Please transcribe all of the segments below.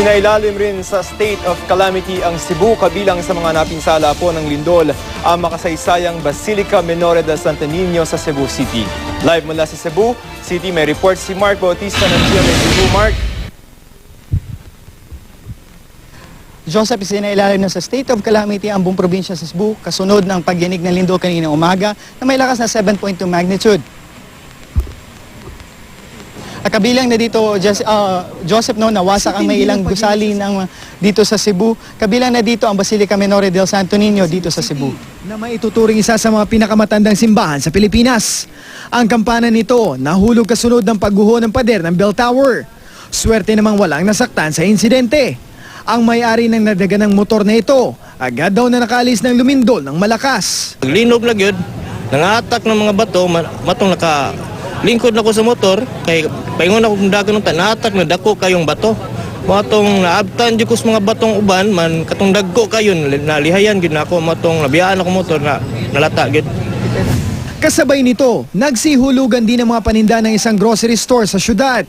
Isinailalim rin sa state of calamity ang Cebu kabilang sa mga napinsala po ng lindol ang makasaysayang Basilica Menore del Santo Niño sa Cebu City. Live mula sa Cebu City, may report si Mark Bautista ng GMA Cebu. Mark. Joseph, isinailalim na sa state of calamity ang buong probinsya sa Cebu kasunod ng pagyanig ng lindol kaninang umaga na may lakas na 7.2 magnitude. Kabilang na dito, Joseph, nawasak ang may ilang gusali dito sa Cebu. Kabilang na dito ang Basilica Menore del Santo Niño dito sa Cebu. Na maituturing isa sa mga pinakamatandang simbahan sa Pilipinas. Ang kampana nito nahulog kasunod ng pagguho ng pader ng bell tower. Swerte namang walang nasaktan sa insidente. Ang may-ari ng nadaganang motor na ito, agad daw na nakaalis ng lumindol ng malakas. Paglinog na yun, nangatak ng mga bato, matong lingkod na ko sa motor, kay paingon ako kung dagan ng tanatak na dako kayong bato. Matong naabtan di ko sa mga batong uban, man katong dagko kayo, nalihayan gid na ako, matong nabiyaan ako motor na nalata gid. Kasabay nito, nagsihulugan din ang mga paninda ng isang grocery store sa syudad.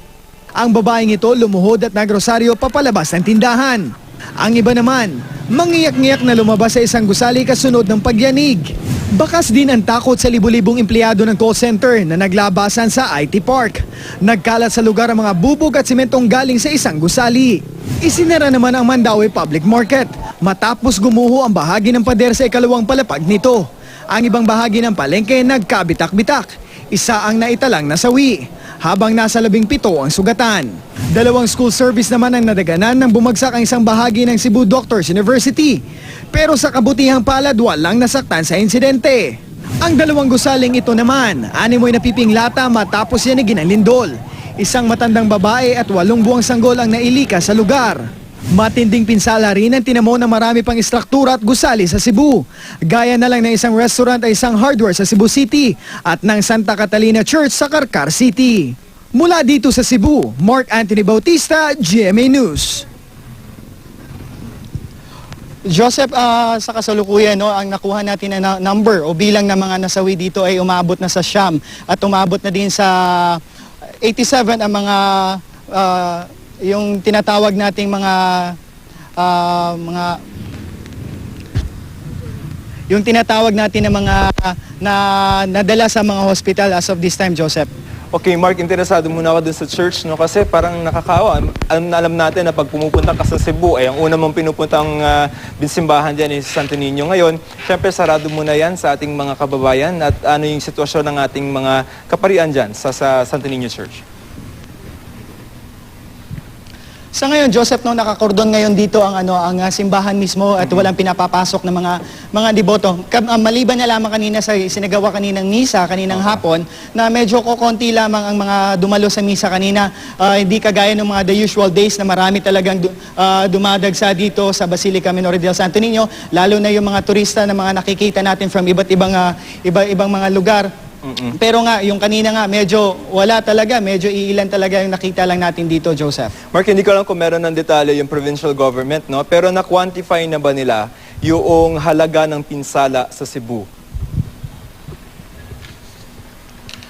Ang babaeng ito lumuhod at nagrosaryo papalabas ng tindahan. Ang iba naman, mangiyak-ngiyak na lumabas sa isang gusali kasunod ng pagyanig. Bakas din ang takot sa libu-libong empleyado ng call center na naglabasan sa IT Park. Nagkalat sa lugar ang mga bubog at simentong galing sa isang gusali. Isinara naman ang Mandaue Public Market matapos gumuho ang bahagi ng pader sa ikalawang palapag nito. Ang ibang bahagi ng palengke nagkabitak-bitak. Isa ang naitalang nasawi, habang nasa 17 ang sugatan. 2 school service naman ang nadaganan nang bumagsak ang isang bahagi ng Cebu Doctors University. Pero sa kabutihang palad, walang nasaktan sa insidente. Ang 2 gusaling ito naman, 6 ay napipinglata matapos yanigin ang lindol. Isang matandang babae at 8 buwang sanggol ang nailika sa lugar. Matinding pinsala rin ang tinamo ng marami pang istruktura at gusali sa Cebu. Gaya na lang ng isang restaurant ay isang hardware sa Cebu City at ng Santa Catalina Church sa Carcar City. Mula dito sa Cebu, Mark Anthony Bautista, GMA News. Joseph, sa kasalukuyan, ang nakuha natin na number o bilang ng mga nasawi dito ay umabot na sa siyam at umabot na din sa 87 ang mga yung tinatawag nating mga yung tinatawag natin na mga nadala sa mga hospital as of this time, Joseph. Okay, Mark, interesado muna ako dun sa church, no? Kasi parang nakakaawa. Alam natin na pag pumupunta ka sa Cebu, ay ang una mong pinupuntang binsimbahan dyan is Santo Niño. Ngayon, syempre sarado muna yan sa ating mga kababayan at ano yung sitwasyon ng ating mga kaparian dyan sa Santo Niño Church. Sa ngayon, Joseph, nakakordon ngayon dito ang simbahan mismo at walang pinapapasok ng mga deboto. Maliban na lamang kanina sa sinagawa kaninang misa kaninang hapon na medyo kokonti lamang ang mga dumalo sa misa kanina. Hindi kagaya ng mga the usual days na marami talagang dumadagsa dito sa Basilica Menore del Santo Niño, lalo na yung mga turista na mga nakikita natin from iba't ibang mga lugar. Pero nga, yung kanina nga, medyo wala talaga, medyo iilan talaga yung nakita lang natin dito, Joseph. Mark, hindi ko alam kung meron ng detalye yung provincial government, no? Pero na-quantify na ba nila yung halaga ng pinsala sa Cebu?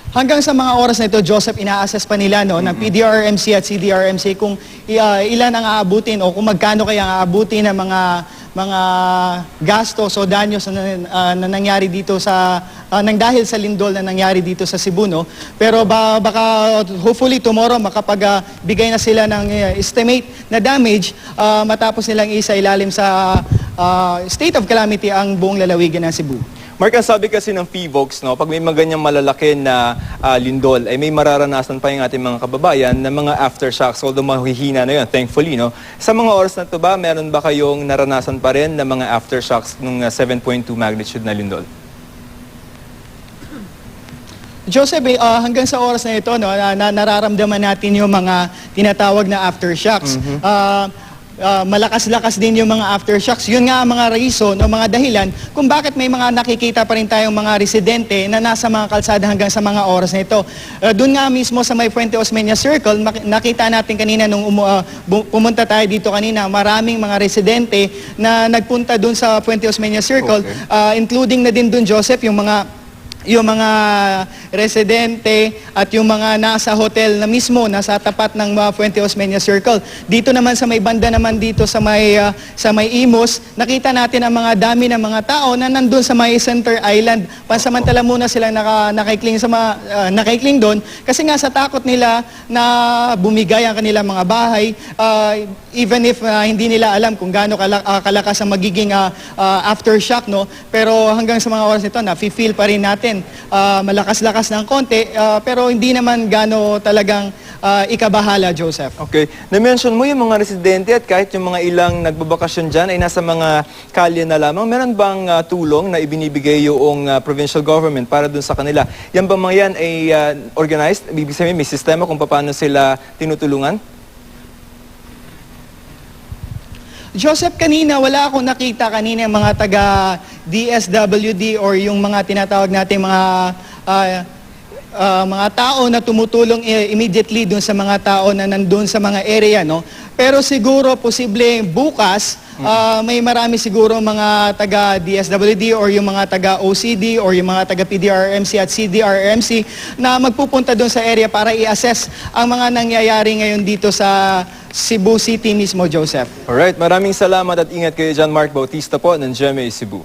Hanggang sa mga oras na ito, Joseph, ina-assess pa nila ng PDRMC at CDRMC kung ilan ang aabutin o kung magkano kaya ang aabutin ng mga gastos o danyos na nangyari dito nang dahil sa lindol na nangyari dito sa Cebu, no? Pero baka hopefully tomorrow makapagbigay na sila ng estimate na damage matapos nilang isa-ilalim sa state of calamity ang buong lalawigan ng Cebu. Mark, ang sabi kasi ng PVOX, no, pag may mga ganyang malalaki na lindol, ay may mararanasan pa yung ating mga kababayan na mga aftershocks, although mahihina na yun, thankfully. No? Sa mga oras na ito ba, meron ba kayong naranasan pa rin na mga aftershocks ng 7.2 magnitude na lindol? Joseph, hanggang sa oras na ito, nararamdaman natin yung mga tinatawag na aftershocks. Malakas-lakas din yung mga aftershocks. Yun nga ang mga reason o mga dahilan kung bakit may mga nakikita pa rin tayong mga residente na nasa mga kalsada hanggang sa mga oras na ito. Doon nga mismo sa may Puente Osmeña Circle, nakita natin kanina nung pumunta tayo dito kanina, maraming mga residente na nagpunta doon sa Puente Osmeña Circle, including na din doon, Joseph, yung mga yung mga residente at yung mga nasa hotel na mismo, nasa tapat ng Fuente Osmeña Circle. Dito naman sa may banda naman dito sa may Imus, nakita natin ang mga dami ng mga tao na nandun sa may Center Island. Pansamantala muna sila nakaikling doon kasi nga sa takot nila na bumigay ang kanilang mga bahay, even if hindi nila alam kung gaano kalakas ang magiging aftershock, no? Pero hanggang sa mga oras nito, nafe-feel pa rin natin malakas-lakas ng konti, pero hindi naman gaano talagang ikabahala, Joseph. Okay. Na-mention mo yung mga residente at kahit yung mga ilang nagbabakasyon dyan ay nasa mga kalye na lamang. Meron bang tulong na ibinibigay yung provincial government para dun sa kanila? Yan ba mga yan ay organized? Ibig sabihin, may sistema kung paano sila tinutulungan? Joseph, kanina wala akong nakita kanina yung mga taga DSWD or yung mga tinatawag natin mga tao na tumutulong immediately dun sa mga tao na nandun sa mga area, no? Pero siguro posible bukas may marami siguro mga taga DSWD or yung mga taga OCD or yung mga taga PDRMC at CDRMC na magpupunta dun sa area para i-assess ang mga nangyayari ngayon dito sa Cebu City mismo, Joseph. Alright, maraming salamat at ingat kayo dyan, Mark Bautista po ng GMA Cebu.